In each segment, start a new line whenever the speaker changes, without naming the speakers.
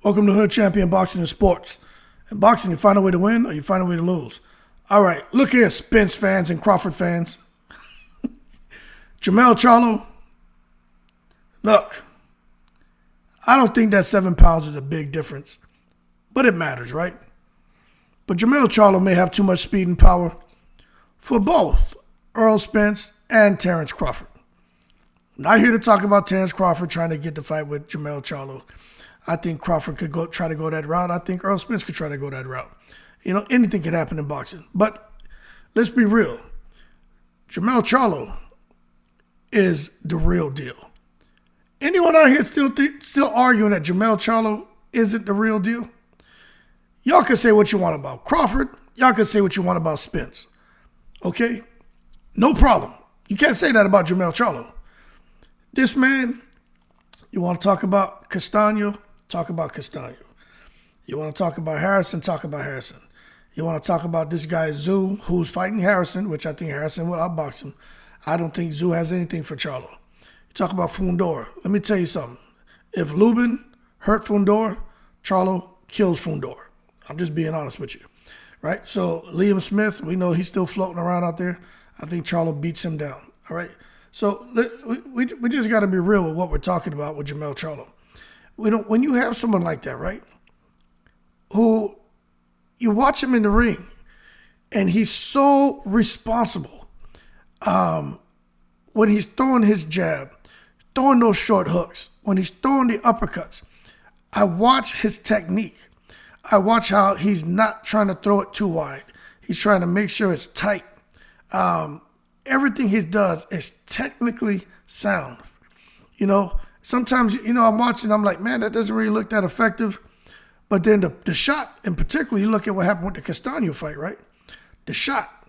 Welcome to Hood Champion Boxing and Sports. In boxing, you find a way to win or you find a way to lose. All right, look here, Spence fans and Crawford fans. Jermell Charlo, look, I don't think that 7 pounds is a big difference, but it matters, right? But Jermell Charlo may have too much speed and power for both Errol Spence and Terrence Crawford. I'm not here to talk about Terrence Crawford trying to get the fight with Jermell Charlo. I think Crawford could try to go that route. I think Errol Spence could try to go that route. You know, anything could happen in boxing. But let's be real. Jermell Charlo is the real deal. Anyone out here still arguing that Jermell Charlo isn't the real deal? Y'all can say what you want about Crawford. Y'all can say what you want about Spence. Okay? No problem. You can't say that about Jermell Charlo. This man, you want to talk about Castano? Talk about Castano. You want to talk about Harrison? Talk about Harrison. You want to talk about this guy, Zoo, who's fighting Harrison, which I think Harrison will outbox him. I don't think Zoo has anything for Charlo. You talk about Fundora. Let me tell you something. If Lubin hurt Fundora, Charlo kills Fundora. I'm just being honest with you. Right? So Liam Smith, we know he's still floating around out there. I think Charlo beats him down. All right? So we just got to be real with what we're talking about with Jermell Charlo. When you have someone like that, right, who you watch him in the ring, and he's so responsible when he's throwing his jab, throwing those short hooks, when he's throwing the uppercuts. I watch his technique. I watch how he's not trying to throw it too wide. He's trying to make sure it's tight. Everything he does is technically sound. You know, sometimes, I'm watching, I'm like, man, that doesn't really look that effective. But then the shot, in particular, you look at what happened with the Castano fight, right? The shot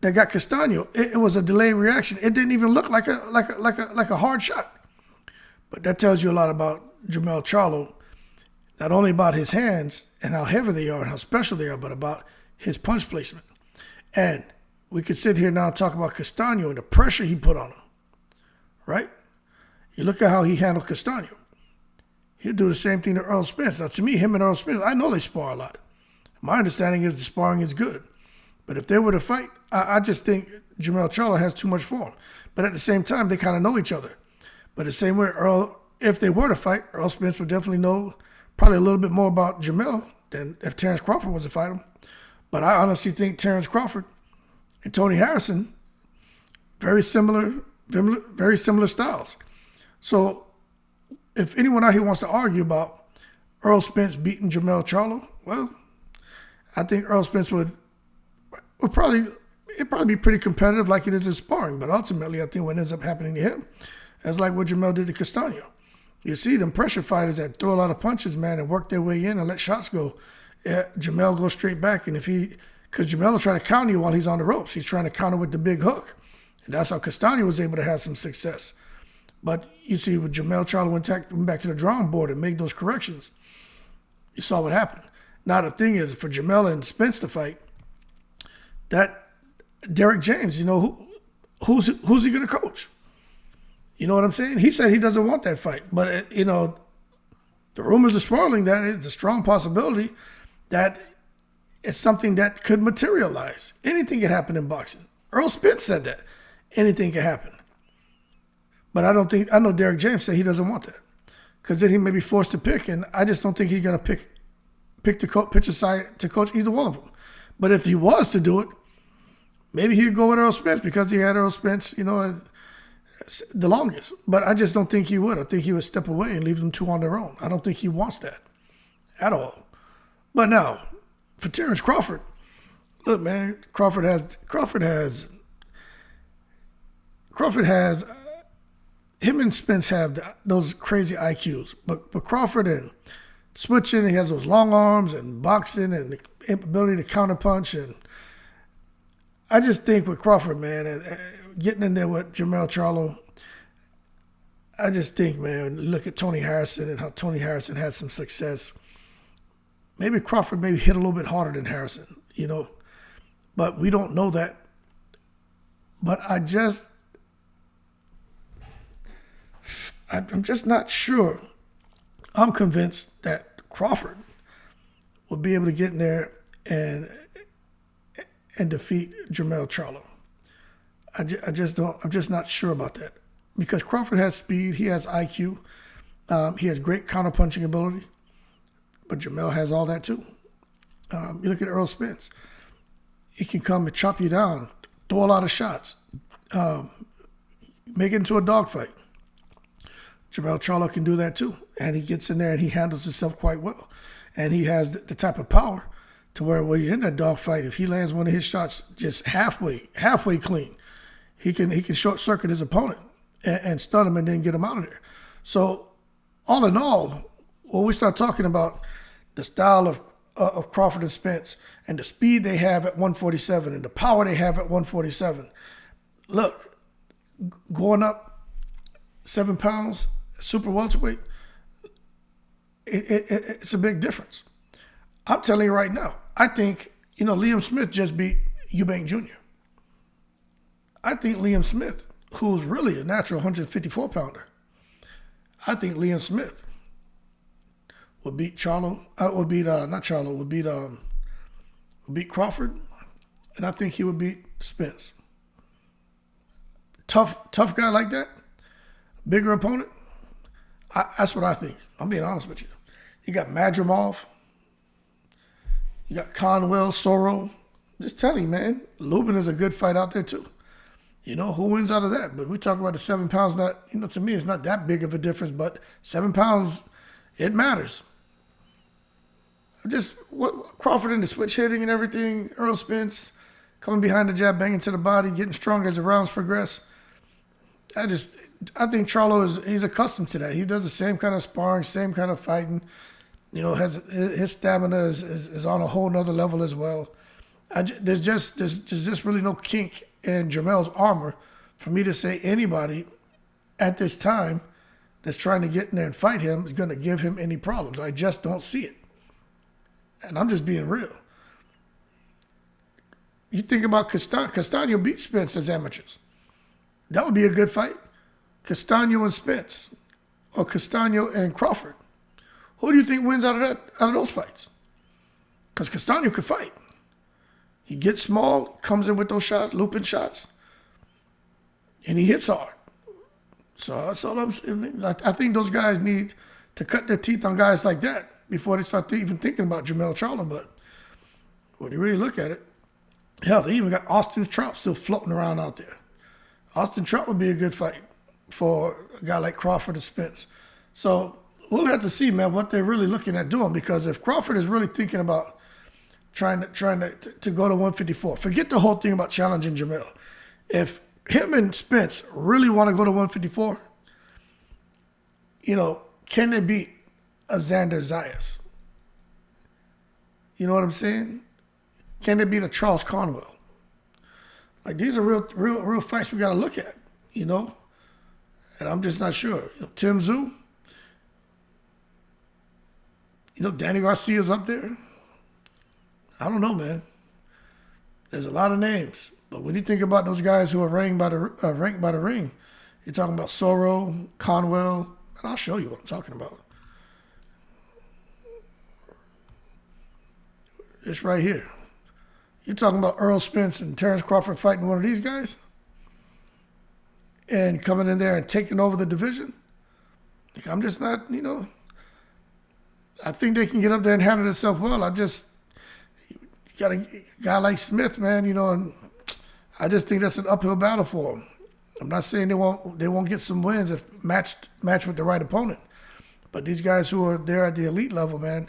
that got Castano, it was a delayed reaction. It didn't even look like a hard shot. But that tells you a lot about Jermell Charlo, not only about his hands and how heavy they are and how special they are, but about his punch placement. And we could sit here now and talk about Castano and the pressure he put on him, right? You look at how he handled Castano. He'll do the same thing to Errol Spence. Now, to me, him and Errol Spence, I know they spar a lot. My understanding is the sparring is good. But if they were to fight, I just think Jermell Charlo has too much for him. But at the same time, they kind of know each other. But the same way, if they were to fight, Errol Spence would definitely know probably a little bit more about Jermell than if Terrence Crawford was to fight him. But I honestly think Terrence Crawford and Tony Harrison, very similar styles. So if anyone out here wants to argue about Errol Spence beating Jermell Charlo, well, I think Errol Spence would probably be pretty competitive like it is in sparring. But ultimately, I think what ends up happening to him is like what Jermell did to Castano. You see them pressure fighters that throw a lot of punches, man, and work their way in and let shots go. Jermell goes straight back, and because Jermell will try to counter you while he's on the ropes. He's trying to counter with the big hook. And that's how Castano was able to have some success. But you see, with Jermell Charlo went back to the drawing board and made those corrections, you saw what happened. Now, the thing is, for Jermell and Spence to fight, that Derek James, who's he going to coach? You know what I'm saying? He said he doesn't want that fight. But, the rumors are swirling that it's a strong possibility that it's something that could materialize. Anything could happen in boxing. Errol Spence said that. Anything could happen. But I know Derek James said he doesn't want that. Because then he may be forced to pick, and I just don't think he's going to pick a side to coach either one of them. But if he was to do it, maybe he'd go with Errol Spence because he had Errol Spence, the longest. But I just don't think he would. I think he would step away and leave them two on their own. I don't think he wants that at all. But now, for Terrence Crawford, look, man, Crawford has him and Spence have those crazy IQs. But Crawford and switching, he has those long arms and boxing and the ability to counterpunch. And I just think with Crawford, man, and getting in there with Jermell Charlo, I just think, man, look at Tony Harrison and how Tony Harrison had some success. Maybe Crawford hit a little bit harder than Harrison, but we don't know that. But I'm just not sure. I'm convinced that Crawford will be able to get in there and defeat Jermell Charlo. I'm just not sure about that because Crawford has speed, he has IQ, he has great counterpunching ability, but Jermell has all that too. You look at Earl Spence, he can come and chop you down, throw a lot of shots, make it into a dogfight. Jermell Charlo can do that too, and he gets in there and he handles himself quite well, and he has the type of power to where when you're in that dogfight, if he lands one of his shots just halfway clean, he can short circuit his opponent and stun him and then get him out of there. So all in all, when we start talking about the style of Crawford and Spence and the speed they have at 147 and the power they have at 147, look, going up 7 pounds, super welterweight, it's a big difference. I'm telling you right now, I think, Liam Smith just beat Eubank Jr. I think Liam Smith, who's really a natural 154-pounder, I think Liam Smith would beat Charlo, would beat Crawford, and I think he would beat Spence. Tough guy like that, bigger opponent, that's what I think. I'm being honest with you. You got Madrimov, you got Conwell, Soro. Just tell you, man, Lubin is a good fight out there too. Who wins out of that? But we talk about the 7 pounds, to me, it's not that big of a difference, but 7 pounds, it matters. Crawford in the switch hitting and everything, Earl Spence coming behind the jab, banging to the body, getting stronger as the rounds progress. I think Charlo he's accustomed to that. He does the same kind of sparring, same kind of fighting. His stamina is on a whole nother level as well. There's just really no kink in Jermell's armor for me to say anybody at this time that's trying to get in there and fight him is going to give him any problems. I just don't see it. And I'm just being real. You think about Castaño beat Spence as amateurs. That would be a good fight. Castaño and Spence, or Castaño and Crawford. Who do you think wins out of those fights? Because Castaño could fight. He gets small, comes in with those shots, looping shots, and he hits hard. So that's all I'm saying. I think those guys need to cut their teeth on guys like that before they start even thinking about Jermell Charlo. But when you really look at it, hell, they even got Austin Trout still floating around out there. Austin Trout would be a good fight for a guy like Crawford or Spence. So we'll have to see, man, what they're really looking at doing, because if Crawford is really thinking about trying to go to 154, forget the whole thing about challenging Jermell. If him and Spence really want to go to 154, can they beat a Xander Zayas? You know what I'm saying? Can they beat a Charles Conwell? Like, these are real fights we got to look at, and I'm just not sure. Tim Tszyu, Danny Garcia's up there. I don't know, man. There's a lot of names, but when you think about those guys who are ranked by the ring, you're talking about Soro, Conwell, and I'll show you what I'm talking about. It's right here. You're talking about Earl Spence and Terrence Crawford fighting one of these guys and coming in there and taking over the division. I'm just not, I think they can get up there and handle themselves well. You got a guy like Smith, man, and I just think that's an uphill battle for him. I'm not saying they won't get some wins if matched with the right opponent. But these guys who are there at the elite level, man,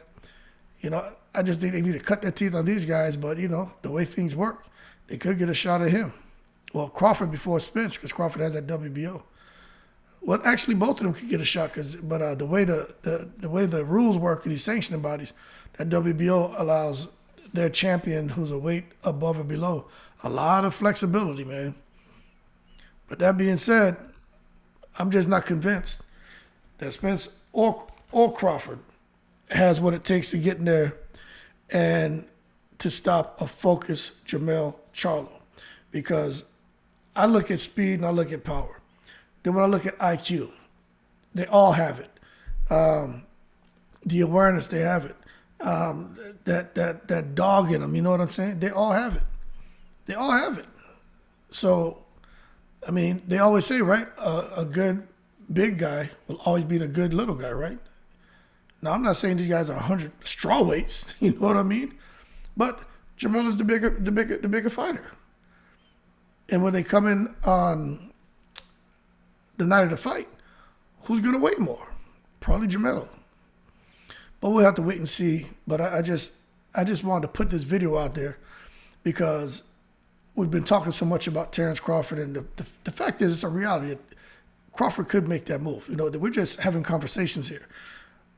I just think they need to cut their teeth on these guys. But, the way things work, they could get a shot at him. Well, Crawford before Spence, because Crawford has that WBO. Well, actually, both of them could get a shot, but the way the rules work in these sanctioning bodies, that WBO allows their champion who's a weight above or below a lot of flexibility, man. But that being said, I'm just not convinced that Spence or Crawford has what it takes to get in there and to stop a focused Jermell Charlo. Because I look at speed and I look at power. Then when I look at IQ, they all have it. the awareness, they have it. That dog in them, you know what I'm saying? They all have it. They all have it. So, I mean, they always say, right, a good big guy will always beat a good little guy, right? Now, I'm not saying these guys are 100 strawweights, you know what I mean? But Jermell is the bigger fighter. And when they come in on the night of the fight, who's going to weigh more? Probably Jermell. But we'll have to wait and see. But I just wanted to put this video out there because we've been talking so much about Terrence Crawford, and the fact is, it's a reality that Crawford could make that move. You know, we're just having conversations here.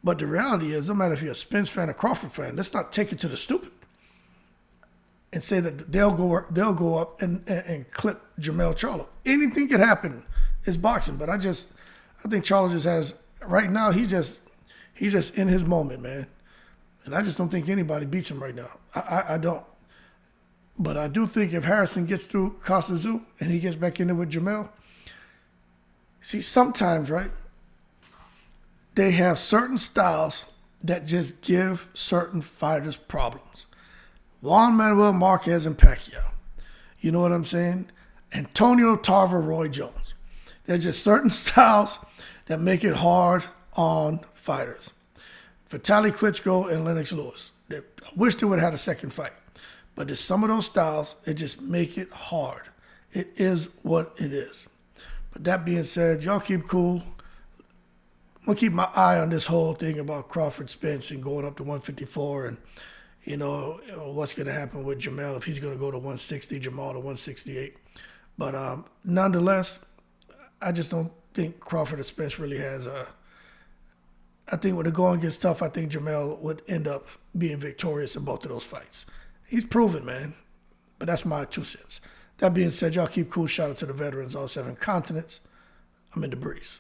But the reality is, no matter if you're a Spence fan or Crawford fan, let's not take it to the stupid and say that they'll go up and clip Jermell Charlo. Anything could happen. It's boxing, but I think Charlo just has right now. He's just in his moment, man, and I just don't think anybody beats him right now. I don't. But I do think if Harrison gets through Costa Zoo and he gets back in there with Jermell, see, sometimes, right, they have certain styles that just give certain fighters problems. Juan Manuel Marquez and Pacquiao. You know what I'm saying? Antonio Tarver, Roy Jones. There's just certain styles that make it hard on fighters. Vitaly Klitschko and Lennox Lewis. I wish they would have had a second fight. But there's some of those styles that just make it hard. It is what it is. But that being said, y'all keep cool. I'm going to keep my eye on this whole thing about Crawford Spence and going up to 154 and, you know, what's going to happen with Jermell, if he's going to go to 160, Jermell to 168. But nonetheless, I just don't think Crawford and Spence really has I think when the going gets tough, I think Jermell would end up being victorious in both of those fights. He's proven, man. But that's my 2 cents. That being said, y'all keep cool. Shout out to the veterans, all 7 continents. I'm in the breeze.